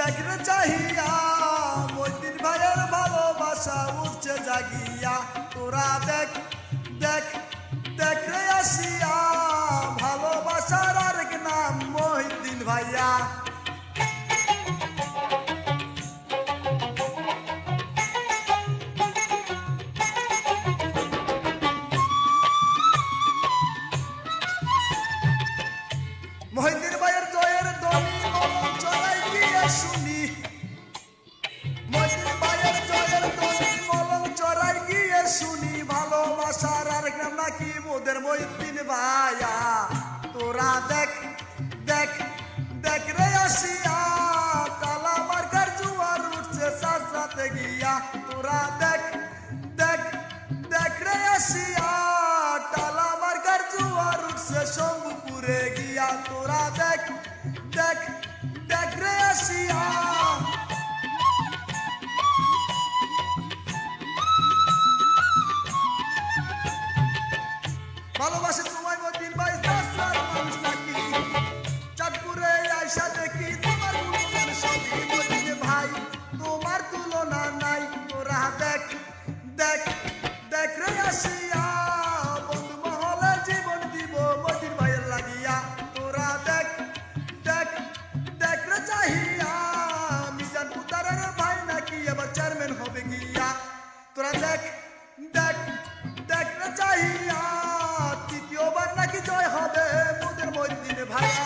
দেখ রে চাহিয়া মইদিন ভাইয়ের ভালোবাসা উঠছে জাগিয়া তোরা দেখ দেখ দেখ রে আসিয়া ভালোবাসার আরেক নাম মহিউদ্দিন ভাইয়া। মহিউদ্দিন ভাইয়ের জয়ের ধ্বনি কলম চড়াই গিয়ে শুনি, মহিউদ্দিন ভাইয়ের জয়ের ধ্বনি কলম চড়াই গিয়ে শুনি ভালোবাসার আরেক নাম নাকি মোদের মহিউদ্দিন ভাইয়া। তোরা দেখ দেখ দেখ রে আসিয়া কালা মার্কার জুয়ার উঠছে সাজরাতে গিয়া তোরা দেখ দেখ দেখ রে আসিয়া কালা মার্কার জুয়ার উঠছে শম্ভুপুরে গিয়া তোরা দেখ দেখ দেখ রে আসিয়া। ভালোবাসে তোমায় মহিউদ্দিন ভাই সাজরার মানুষ নাকি চাঁদপুরে আইসা দেখি তোমার গুণগান সবই মহিউদ্দিন ভাই তোমার তুলনা নাই তোরা দেখ দেখ দেখ রে আসিয়া বন্ধু মহলে জীবন দিব মহিউদ্দিন ভাইয়ের লাগিয়া তোরা দেখ দেখ দেখ রে চাহিয়া মিজান পুতারের ভাই নাকি এবার চেয়ারম্যান হবে গিয়া তোরা দেখ দেখ দেখ রে চাহিয়া তৃতীয়বার নাকি জয় হবে মোদের মহিউদ্দিন ভাইয়া।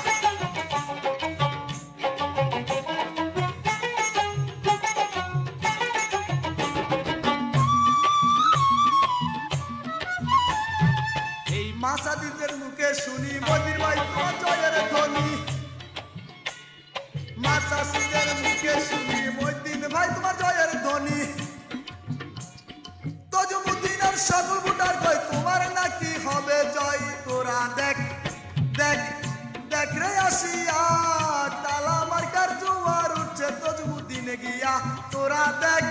এই মাসাদিদের মুখে শুনি মহিউদ্দিন ভাই তোমার জয়ের ধ্বনি, মাসাদিদের মুখে শুনি মহিউদ্দিন ভাই তোমার জয়ের ধ্বনি। তজুমুদ্দিনের সকল ভোটার কই তোমার নাকি হবে জয় তোরা দেখ দেখ দেখ রে আসিয়া টালা মার্কার জোয়ার উঠছে তজুমুদ্দিনে গিয়া তোরা দেখ